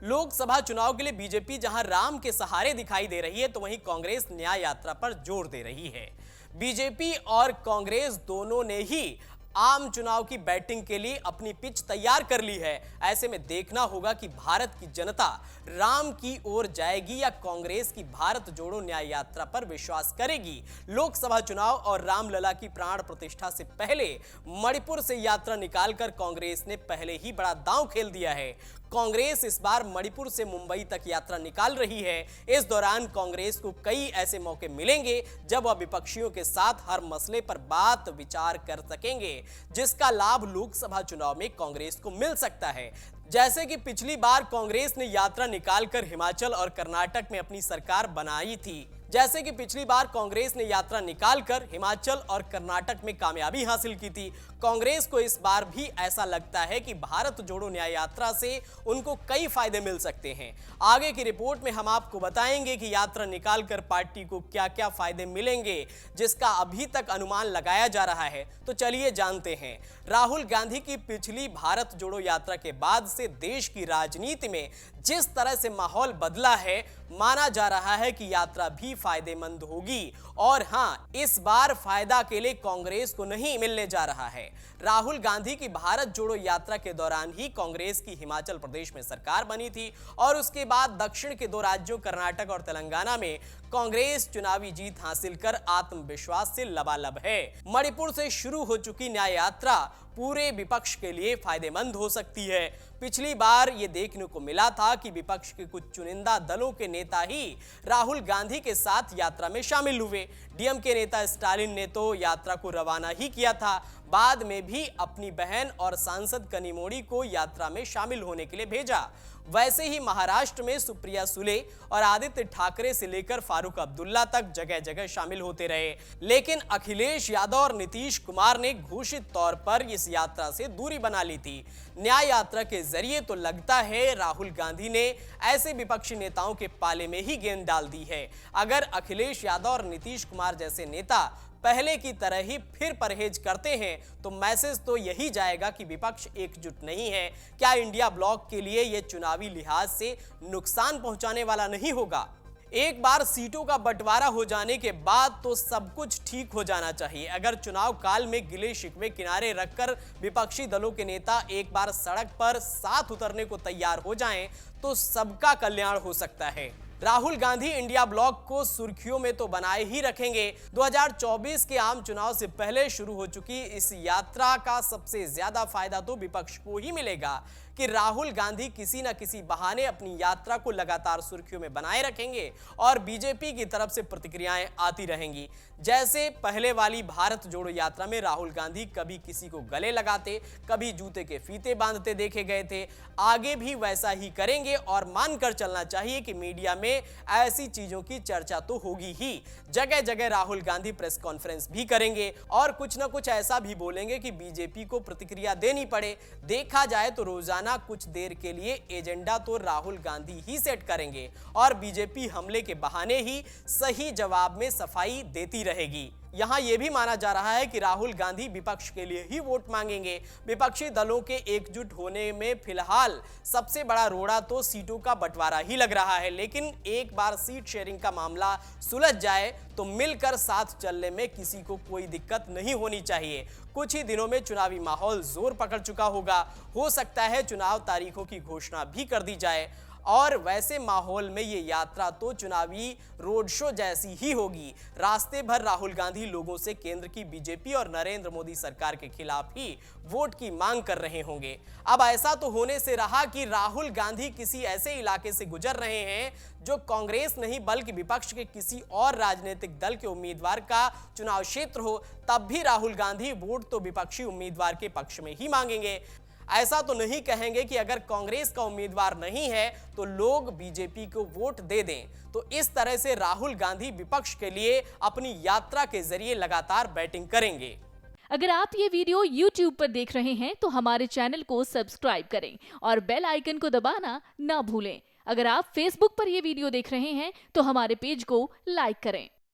लोकसभा चुनाव के लिए बीजेपी जहां राम के सहारे दिखाई दे रही है, तो वहीं कांग्रेस न्याय यात्रा पर जोर दे रही है। बीजेपी और कांग्रेस दोनों ने ही आम चुनाव की बैटिंग के लिए अपनी पिच तैयार कर ली है। ऐसे में देखना होगा कि भारत की जनता राम की ओर जाएगी या कांग्रेस की भारत जोड़ो न्याय यात्रा पर विश्वास करेगी। लोकसभा चुनाव और रामलला की प्राण प्रतिष्ठा से पहले मणिपुर से यात्रा निकालकर कांग्रेस ने पहले ही बड़ा दांव खेल दिया है। कांग्रेस इस बार मणिपुर से मुंबई तक यात्रा निकाल रही है। इस दौरान कांग्रेस को कई ऐसे मौके मिलेंगे जब वह विपक्षियों के साथ हर मसले पर बात विचार कर सकेंगे, जिसका लाभ लोकसभा चुनाव में कांग्रेस को मिल सकता है। जैसे कि पिछली बार कांग्रेस ने यात्रा निकालकर हिमाचल और कर्नाटक में अपनी सरकार बनाई थी। कामयाबी हासिल की थी। कांग्रेस को इस बार भी ऐसा लगता है कि भारत जोड़ो न्याय यात्रा से उनको कई फायदे मिल सकते हैं। आगे की रिपोर्ट में हम आपको बताएंगे कि यात्रा निकालकर पार्टी को क्या-क्या फायदे मिलेंगे, जिसका अभी तक अनुमान लगाया जा रहा है। तो चलिए जानते हैं। राहुल गांधी की पिछली भारत जोड़ो यात्रा के बाद से देश की राजनीति में जिस तरह से माहौल बदला है, माना जा रहा है कि यात्रा भी फायदेमंद होगी। और हां, इस बार फायदा अकेले कांग्रेस को नहीं मिलने जा रहा है। राहुल गांधी की भारत जोड़ो यात्रा के दौरान ही कांग्रेस की हिमाचल प्रदेश में सरकार बनी थी और उसके बाद दक्षिण के दो राज्यों कर्नाटक और तेलंगाना में कांग्रेस चुनावी जीत हासिल कर आत्मविश्वास से लबालब है। मणिपुर से शुरू हो चुकी न्याय यात्रा पूरे विपक्ष के लिए फायदेमंद हो सकती है। पिछली बार यह देखने को मिला था कि विपक्ष के कुछ चुनिंदा दलों के नेता ही राहुल गांधी के साथ यात्रा में शामिल हुए। डीएमके नेता स्टालिन ने तो यात्रा को रवाना ही किया था, बाद में भी अपनी बहन और सांसद कनिमोड़ी को यात्रा में शामिल होने के लिए भेजा। वैसे ही महाराष्ट्र में सुप्रिया सुले और आदित्य ठाकरे से लेकर फारूक अब्दुल्ला तक जगह जगह शामिल होते रहे। लेकिन अखिलेश यादव और नीतीश कुमार ने घोषित तौर पर इस यात्रा से दूरी बना ली थी। न्याय यात्रा के जरिए तो लगता है राहुल गांधी ने ऐसे विपक्षी नेताओं के पाले में ही गेंद डाल दी है। अगर अखिलेश यादव और नीतीश कुमार जैसे नेता पहले की तरह ही फिर परहेज करते हैं तो मैसेज तो यही जाएगा कि विपक्ष एकजुट नहीं है। क्या इंडिया ब्लॉक के लिए यह चुनावी लिहाज से नुकसान पहुंचाने वाला नहीं होगा? एक बार सीटों का बंटवारा हो जाने के बाद तो सब कुछ ठीक हो जाना चाहिए। अगर चुनाव काल में गिले शिकवे किनारे रखकर विपक्षी दलों के नेता एक बार सड़क पर साथ उतरने को तैयार हो जाएं, तो सबका कल्याण हो सकता है। राहुल गांधी इंडिया ब्लॉक को सुर्खियों में तो बनाए ही रखेंगे। 2024 के आम चुनाव से पहले शुरू हो चुकी इस यात्रा का सबसे ज्यादा फायदा तो विपक्ष को ही मिलेगा कि राहुल गांधी किसी न किसी बहाने अपनी यात्रा को लगातार सुर्खियों में बनाए रखेंगे और बीजेपी की तरफ से प्रतिक्रियाएं आती रहेंगी। जैसे पहले वाली भारत जोड़ो यात्रा में राहुल गांधी कभी किसी को गले लगाते, कभी जूते के फीते बांधते देखे गए थे। आगे भी वैसा ही करेंगे और मानकर चलना चाहिए कि मीडिया में ऐसी चीजों की चर्चा तो होगी ही। जगह जगह राहुल गांधी प्रेस कॉन्फ्रेंस भी करेंगे और कुछ न कुछ ऐसा भी बोलेंगे कि बीजेपी को प्रतिक्रिया देनी पड़े। देखा जाए तो रोजाना कुछ देर के लिए एजेंडा तो राहुल गांधी ही सेट करेंगे और बीजेपी हमले के बहाने ही सही जवाब में सफाई देती रहेगी। यहां यह भी माना जा रहा है कि राहुल गांधी विपक्ष के लिए ही वोट मांगेंगे। विपक्षी दलों के एकजुट होने में फिलहाल सबसे बड़ा रोड़ा तो सीटों का बंटवारा ही लग रहा है, लेकिन एक बार सीट शेयरिंग का मामला सुलझ जाए तो मिलकर साथ चलने में किसी को कोई दिक्कत नहीं होनी चाहिए। कुछ ही दिनों में चुनावी माहौल जोर पकड़ चुका होगा। हो सकता है चुनाव तारीखों की घोषणा भी कर दी जाए और वैसे माहौल में ये यात्रा तो चुनावी रोड शो जैसी ही होगी। रास्ते भर राहुल गांधी लोगों से केंद्र की बीजेपी और नरेंद्र मोदी सरकार के खिलाफ ही वोट की मांग कर रहे होंगे। अब ऐसा तो होने से रहा कि राहुल गांधी किसी ऐसे इलाके से गुजर रहे हैं जो कांग्रेस नहीं बल्कि विपक्ष के किसी और राजनीतिक दल के उम्मीदवार का चुनाव क्षेत्र हो, तब भी राहुल गांधी वोट तो विपक्षी उम्मीदवार के पक्ष में ही मांगेंगे। ऐसा तो नहीं कहेंगे कि अगर कांग्रेस का उम्मीदवार नहीं है तो लोग बीजेपी को वोट दे दें। तो इस तरह से राहुल गांधी विपक्ष के लिए अपनी यात्रा के जरिए लगातार बैटिंग करेंगे। अगर आप ये वीडियो YouTube पर देख रहे हैं तो हमारे चैनल को सब्सक्राइब करें और बेल आइकन को दबाना ना भूलें। अगर आप Facebook पर ये वीडियो देख रहे हैं तो हमारे पेज को लाइक करें।